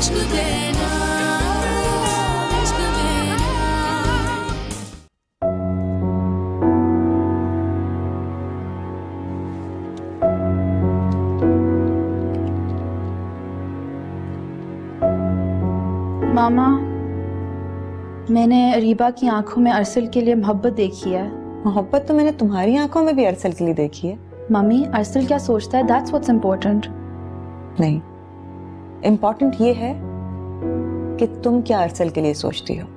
इश्क देना, इश्क देना। मामा, मैंने रीबा की आंखों में अरसल के लिए मोहब्बत देखी है। मोहब्बत तो मैंने तुम्हारी आंखों में भी अरसल के लिए देखी है। मम्मी, अरसल क्या सोचता है, दैट्स व्हाट्स इम्पोर्टेंट। नहीं, इम्पोर्टेंट ये है कि तुम क्या अरसल के लिए सोचती हो।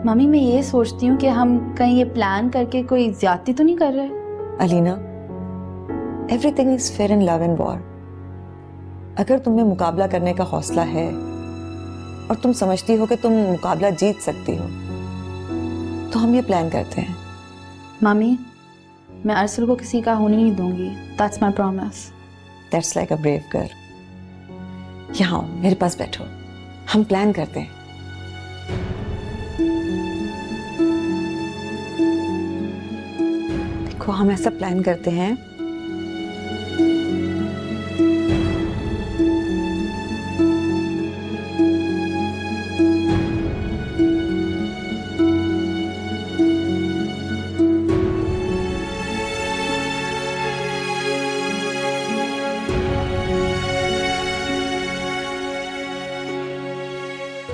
मम्मी, मैं ये सोचती हूँ कि हम कहीं ये प्लान करके कोई ज्यादती तो नहीं कर रहे। Alina, everything is fair in love and war. अगर तुम्हें मुकाबला करने का हौसला है और तुम समझती हो कि तुम मुकाबला जीत सकती हो तो हम ये प्लान करते हैं। मम्मी, मैं अरसल को किसी का होने नहीं दूंगी, that's my promise. That's like a brave girl. यहाँ आओ, मेरे पास बैठो, हम प्लान करते हैं। देखो, हम ऐसा प्लान करते हैं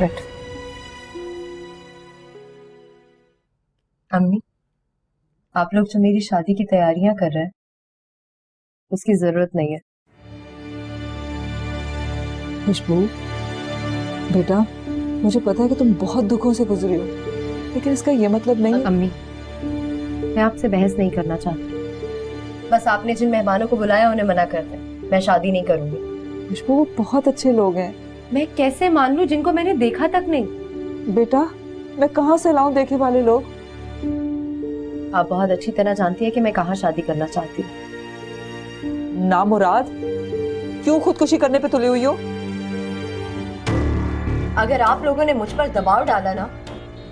बैठ। अम्मी, आप लोग जो मेरी शादी की तैयारियां कर रहे हैं उसकी जरूरत नहीं है। खुशबू बेटा, मुझे पता है कि तुम बहुत दुखों से गुजरी हो, लेकिन इसका ये मतलब नहीं है। अम्मी, मैं आपसे बहस नहीं करना चाहती, बस आपने जिन मेहमानों को बुलाया उन्हें मना कर दें। मैं शादी नहीं करूंगी। खुशबू, वो बहुत अच्छे लोग हैं। मैं कैसे मान लूं जिनको मैंने देखा तक नहीं। बेटा, मैं कहाँ से लाऊं देखे वाले लोग। आप बहुत अच्छी तरह जानती है कि मैं कहाँ शादी करना चाहती हूँ। ना मुराद, क्यों खुदकुशी करने पे तुली हुई हो। अगर आप लोगों ने मुझ पर दबाव डाला ना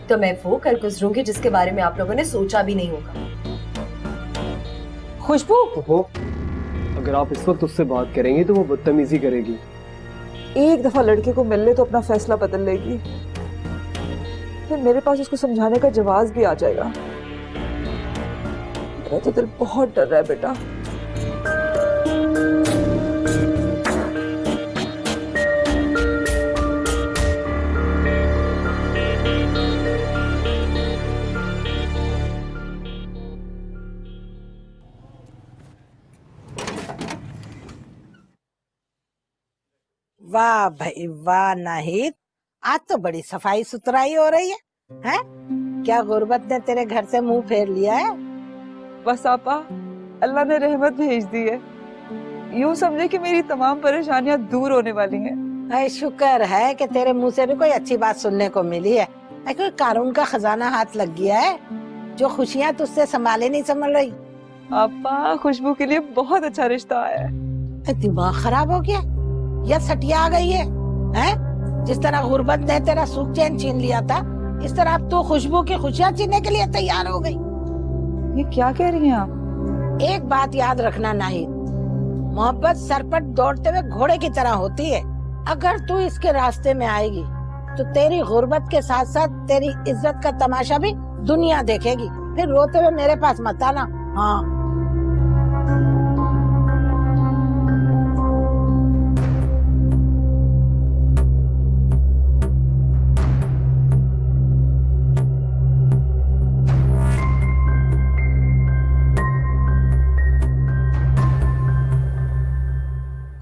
तो मैं वो कर गुजरूंगी जिसके बारे में आप लोगों ने सोचा भी नहीं होगा। खुशबू, ओहो, अगर आप इस वक्त उससे बात करेंगी तो वो बदतमीजी करेगी। एक दफा लड़के को मिल ले तो अपना फैसला बदल लेगी, फिर मेरे पास उसको समझाने का जवाब भी आ जाएगा। मेरा तो दिल बहुत डर रहा है बेटा। वाह भाई वाह नाहिद, आज तो बड़ी सफाई सुथराई हो रही है। हैं? क्या गुर्बत ने तेरे घर से मुंह फेर लिया है? बस आपा, अल्लाह ने रहमत भेज दी है। यूं समझे कि मेरी तमाम परेशानियां दूर होने वाली हैं। अरे शुक्र है कि तेरे मुंह से भी कोई अच्छी बात सुनने को मिली है। कोई कानून का खजाना हाथ लग गया है, जो खुशियां तुझसे संभाले नहीं संभल रही। आपा, खुशबू के लिए बहुत अच्छा रिश्ता आया है। दिमाग खराब हो गया या सटिया आ गई है? हैं? जिस तरह गुर्बत ने तेरा सुख चैन छीन लिया था, इस तरह अब तो खुशबू की खुशियां छीनने के लिए तैयार हो गई। ये क्या कह रही हैं आप? एक बात याद रखना नाहिद, मोहब्बत सरपट दौड़ते हुए घोड़े की तरह होती है। अगर तू इसके रास्ते में आएगी तो तेरी गुर्बत के साथ साथ तेरी इज्जत का तमाशा भी दुनिया देखेगी। फिर रोते हुए मेरे पास मत आना। हाँ,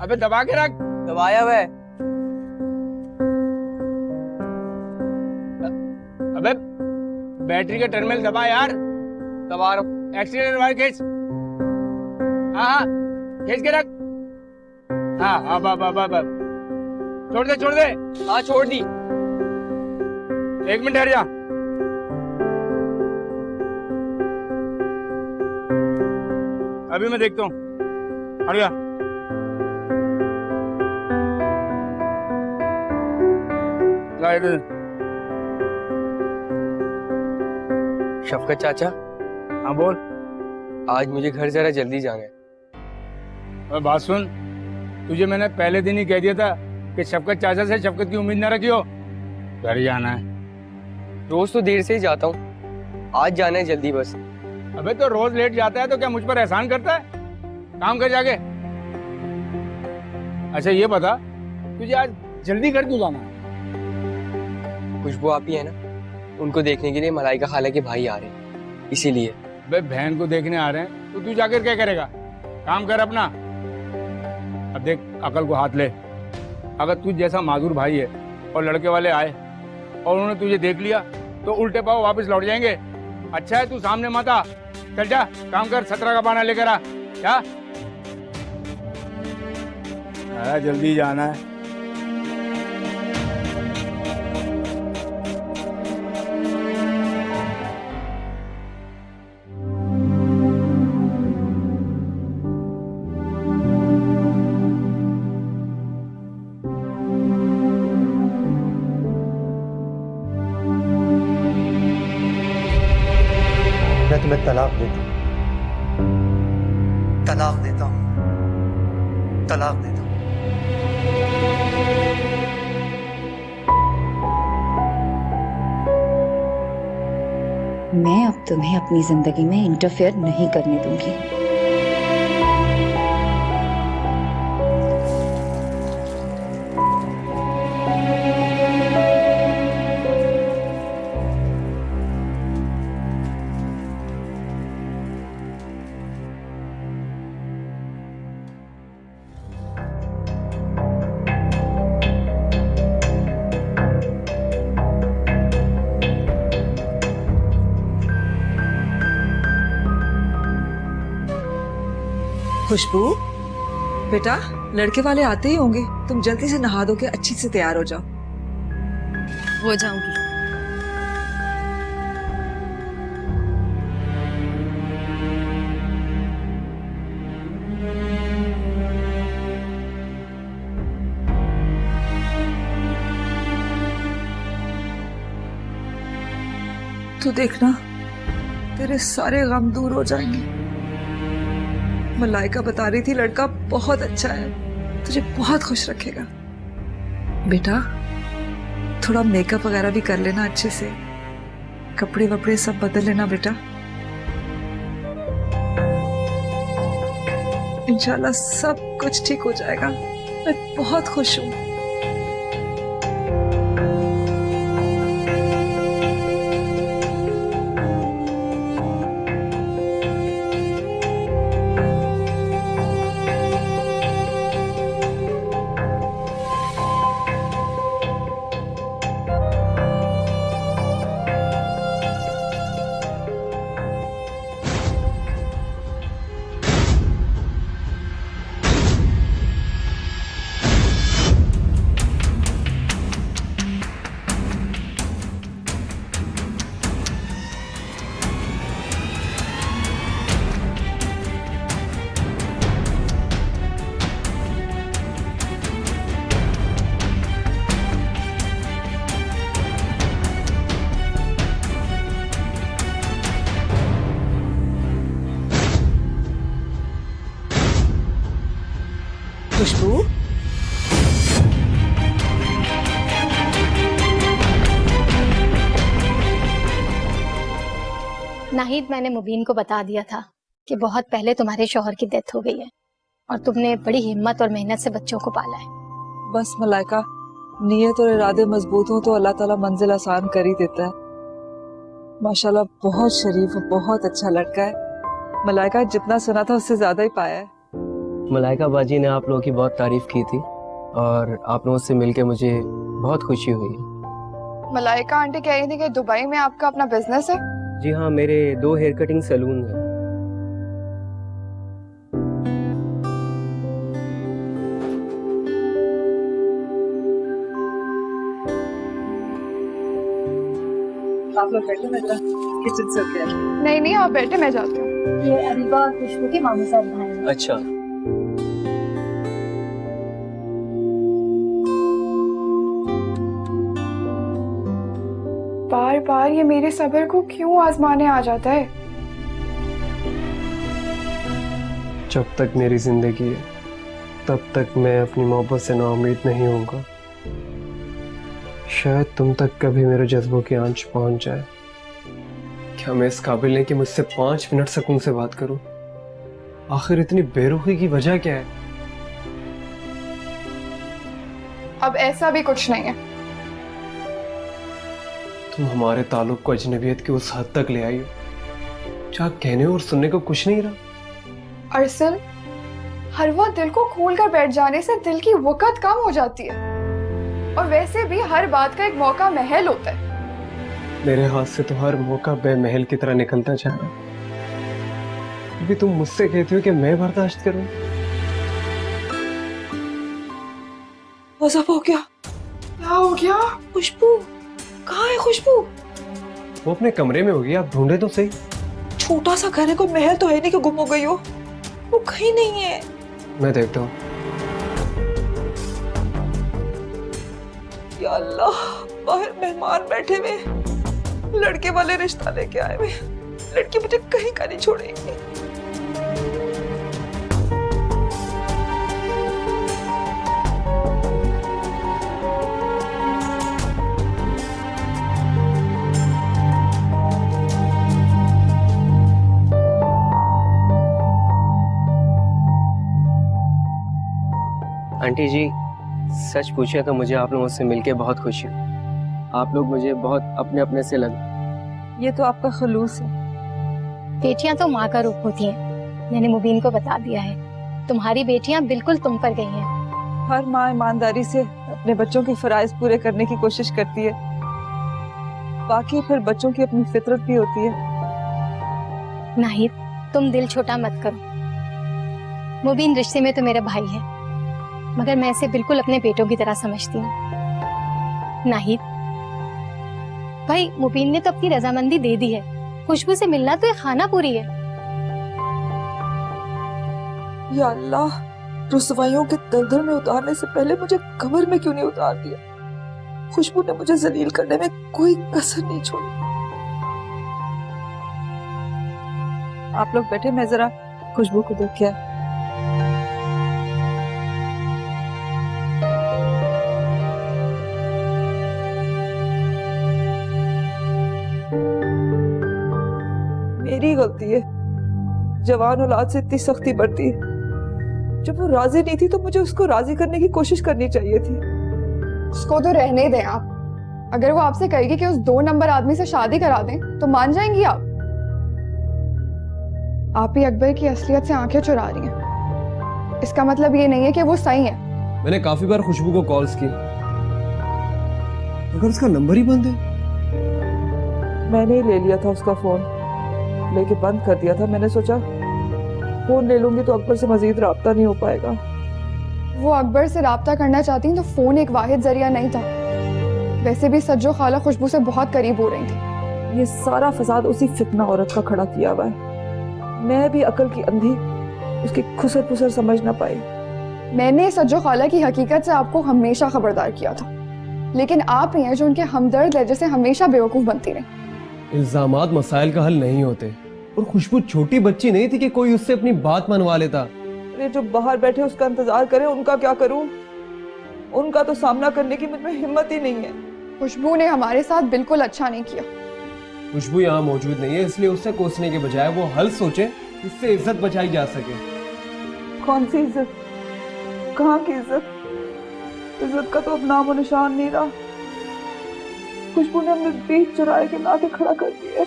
अबे दबा के रख। दबाया हुआ है। अबे बैटरी का टर्मिनल दबा यार। दबा रहा। एक्सीडेंट वायर खींच। हाँ हाँ, खींच के रख। हाँ हाँ, बस छोड़ दे छोड़ दे। हाँ छोड़ दी। 1 मिनट ठहर जा। अभी मैं देखता हूँ। हट जा। शफकत चाचा, हाँ बोल। आज मुझे घर जरा जल्दी जाना है। और बात सुन, तुझे मैंने पहले दिन ही कह दिया था कि शफकत चाचा से शफकत की उम्मीद न रखियो। घर जाना है। रोज तो देर से ही जाता हूँ, आज जाना है जल्दी बस। अबे तो रोज लेट जाता है तो क्या मुझ पर एहसान करता है? काम कर जाके। अच्छा ये बता, तुझे आज जल्दी घर क्यों जाना है? खुशबू आप ही है ना, उनको देखने के लिए मलाइका खाला के भाई आ रहे हैं, इसीलिए। बे बहन को देखने आ रहे हैं तो तू जाकर क्या करेगा? काम कर अपना। अब देख, अकल को हाथ ले। अगर तू जैसा माजूर भाई है और लड़के वाले आए और उन्होंने तुझे देख लिया तो उल्टे पाव वापस लौट जाएंगे। अच्छा है तू सामने मत आ। चल जा, काम कर, 17 का पाना लेकर आ। क्या जल्दी जाना है। मैं तुम्हें तलाक देता हूँ, तलाक देता हूँ, तलाक देता हूँ। मैं अब तुम्हें अपनी जिंदगी में इंटरफेयर नहीं करने दूंगी। खुशबू बेटा, लड़के वाले आते ही होंगे, तुम जल्दी से नहा धो के अच्छी से तैयार हो जाओ। हो जाऊंगी। तू देखना, तेरे सारे गम दूर हो जाएंगे। मलाइका बता रही थी लड़का बहुत अच्छा है, तुझे बहुत खुश रखेगा। बेटा थोड़ा मेकअप वगैरह भी कर लेना अच्छे से, कपड़े वपड़े सब बदल लेना बेटा। इंशाल्लाह सब कुछ ठीक हो जाएगा। मैं बहुत खुश हूँ। खुशबू, नाहिद, मैंने मुबीन को बता दिया था कि बहुत पहले तुम्हारे शौहर की डेथ हो गई है और तुमने बड़ी हिम्मत और मेहनत से बच्चों को पाला है। बस मलाइका, नीयत और इरादे मजबूत हो तो अल्लाह ताला मंजिल आसान कर ही देता है। माशाल्लाह बहुत शरीफ और बहुत अच्छा लड़का है। मलाइका जितना सुना था उससे ज्यादा ही पाया है। मलाइका बाजी ने आप लोगों की बहुत तारीफ की थी और आप लोगों से मिलकर मुझे बहुत खुशी हुई। मलाइका आंटी कह रही थी कि दुबई में आपका अपना बिजनेस है। जी हाँ, मेरे 2 हेयर कटिंग सैलून हैं। आप लोग बैठे, मैं जरा किचन से होके आती हूँ। नहीं नहीं, आप बैठे, मैं जाती हूँ। ये अरीबा और खुशबू के मामी साहब भाई हैं। अच्छा, बार बार ये मेरे सब्र को क्यों आजमाने आ जाता है? जब तक मेरी जिंदगी है तब तक मैं अपनी मोहब्बत से नाउम्मीद नहीं होऊंगा। शायद तुम तक कभी मेरे जज्बों की आंच पहुंच जाए। क्या मैं इस काबिल नहीं कि मुझसे 5 मिनट सुकून से बात करूं? आखिर इतनी बेरुखी की वजह क्या है? अब ऐसा भी कुछ नहीं है। तुम हमारे ताल्लुक को अजनबियत की उस हद तक ले आई हो जहाँ कहने और सुनने को कुछ नहीं रहा। अरसल, हर वक्त दिल को खोल कर बैठ जाने से दिल की वक़्त कम हो जाती है, और वैसे भी हर बात का एक मौका महल होता है। मेरे हाथ से तो हर मौका बेमहल की तरह निकलता जा रहा है। अभी तुम मुझसे कहती हो कि मैं बर्दाश्त करूं? मज़ा हो गया। क्या हो गया? खुशबू कहाँ है? खुशबू वो अपने कमरे में होगी, आप ढूंढे तो सही। छोटा सा घर है, कोई महल तो है नहीं कि गुम हो गई हो। वो कहीं नहीं है। मैं देखता हूँ। या अल्लाह, बाहर मेहमान बैठे हुए, लड़के वाले रिश्ता लेके आए हुए। लड़की मुझे कहीं का नहीं छोड़ेगी। आंटी जी, सच पूछे तो मुझे आप लोगों से मिलके बहुत खुशी हुई। आप लोग मुझे बहुत अपने अपने से लगे। ये तो आपका खलूस है। बेटियां तो माँ का रूप होती हैं। मैंने मुबीन को बता दिया है, तुम्हारी बेटियां बिल्कुल तुम पर गई हैं। हर माँ ईमानदारी से अपने बच्चों के फराइज पूरे करने की कोशिश करती है। बाकी फिर बच्चों की अपनी फितरत भी होती है। नाहिद, तुम दिल छोटा मत करो। मुबीन रिश्ते में तो मेरा भाई है, मगर मैं इसे बिल्कुल अपने बेटों की तरह समझती हूँ। नाहिद भाई, मुबीन ने तो अपनी रजामंदी दे दी है। खुशबू से मिलना तो एक खाना पूरी है। या अल्लाह, रुसवाइयों के दलदल में उतारने से पहले मुझे कब्र में क्यों नहीं उतार दिया? खुशबू ने मुझे जलील करने में कोई कसर नहीं छोड़ी। आप लोग बैठे, मैं जरा खुशबू को देख के आया। मेरी गलती है, जवान औलाद से इतनी सख्ती बढ़ती है। जब वो राजी नहीं थी तो मुझे उसको राजी करने की कोशिश करनी चाहिए थी। उसको तो रहने दें आप। अगर वो आपसे कहेगी कि उस 2 नंबर आदमी से शादी करा दें तो मान जाएंगी आप? आप ही अकबर की असलियत से आंखें चुरा रही हैं। इसका मतलब ये नहीं है कि वो सही है। मैंने काफी बार खुशबू को कॉल्स की, मगर उसका नंबर ही बंद है। मैंने ही ले लिया था उसका फोन, लेके बंद कर दिया था। मैंने सोचा फोन ले लूंगी तो अकबर से मजीद राब्ता नहीं हो पाएगा। वो अकबर से राब्ता करना चाहती तो फोन एक वाहिद जरिया नहीं था। वैसे भी सज्जो खाला खुशबू से बहुत करीब हो रही थी। ये सारा फसाद उसी फितना औरत का खड़ा किया हुआ है। मैं भी अकल की अंधी उसकी खुसर पुसर समझ ना पाई। मैंने सज्जो खाला की हकीकत से आपको हमेशा खबरदार किया था, लेकिन आप ही हैं जो उनके हमदर्द लहजे से हमेशा बेवकूफ बनती रही। इल्जामात मसाइल का हल नहीं होते, और खुशबू छोटी बच्ची नहीं थी कि कोई उससे अपनी बात मनवा लेता। अरे जो बाहर बैठे उसका इंतजार करें, उनका क्या करूं? उनका तो सामना करने की मुझमें हिम्मत ही नहीं है। खुशबू ने हमारे साथ बिल्कुल अच्छा नहीं किया। खुशबू यहाँ मौजूद नहीं है, इसलिए उससे कोसने के बजाय वो हल सोचे जिससे इज्जत बचाई जा सके। कौन सी इज्जत? कहाँ की इज्जत? इज्जत का तो अब नामो निशान नहीं रहा। खुशबू ने हमें बीच चौराहे के लाके खड़ा कर दिया।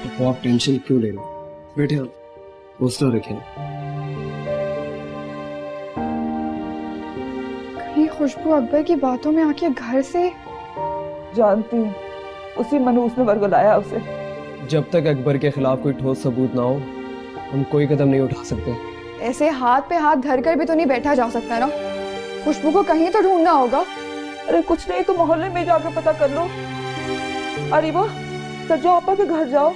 तो आप टेंशन क्यों ले रहे हो? बैठे आप, हौसला रखें। कहीं खुशबू अकबर की बातों में आके घर से? जानती हूँ, उसी मनहूस ने बरगलाया उसे। जब तक अकबर के खिलाफ कोई ठोस सबूत ना हो, हम कोई कदम नहीं उठा सकते। ऐसे हाथ पे हाथ धर कर भी तो नहीं बैठा जा सकता ना। खुशबू को कहीं तो ढूंढना होगा। अरे कुछ नहीं तो मोहल्ले में जाके पता कर लो। अरीबा, सज्जो आपा के घर जाओ,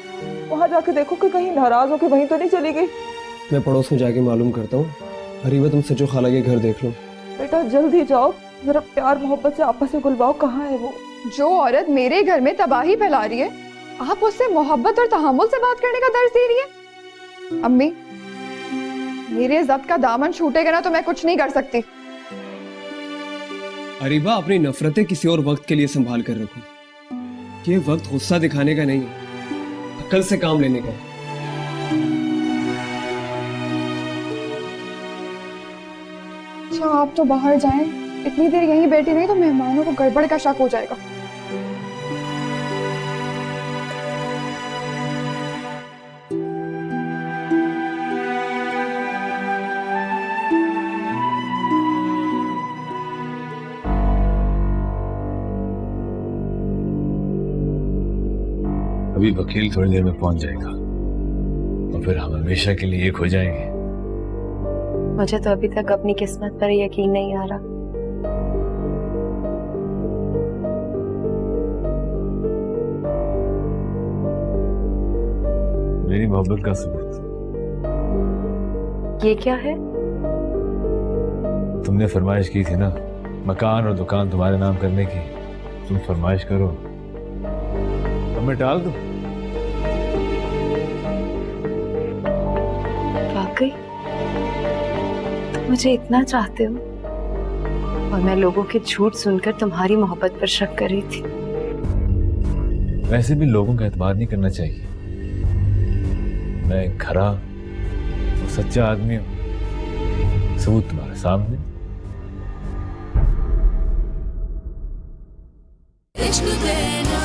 वहां जाके देखो कि कहीं नाराज होके वहीं तो नहीं चली गई। मैं पड़ोस में जाके मालूम करता हूँ। अरीबा, तुम सज्जो खाला के घर देख लो। बेटा जल्दी जाओ, जरा प्यार मोहब्बत से आपस में गुलवाओ। कहाँ है वो? जो औरत मेरे घर में तबाही फैला रही है, आप उससे मोहब्बत और तहम्मुल से बात करने का दर्ज दे रही है? अम्मी, मेरी इज्जत का दामन छूटेगा ना तो मैं कुछ नहीं कर सकती। अरीबा, अपनी नफरतें किसी और वक्त के लिए संभाल कर रखो। ये वक्त गुस्सा दिखाने का नहीं है, अक्ल से काम लेने का। अच्छा आप तो बाहर जाएं, इतनी देर यहीं बैठी रही तो मेहमानों को गड़बड़ का शक हो जाएगा। अभी वकील थोड़ी देर में पहुंच जाएगा और फिर हम हमेशा के लिए एक हो जाएंगे। मुझे तो अभी तक अपनी किस्मत पर यकीन नहीं आ रहा। मेरी मोहब्बत का सबूत ये क्या है? तुमने फरमाइश की थी ना मकान और दुकान तुम्हारे नाम करने की। तुम फरमाइश करो अब मैं टाल दूं। वाकई तुम मुझे इतना चाहते हो और मैं लोगों के झूठ सुनकर तुम्हारी मोहब्बत पर शक कर रही थी। वैसे भी लोगों का एतबार नहीं करना चाहिए। मैं एक खरा और सच्चा आदमी हूं, सबूत तुम्हारे सामने। इश्क देना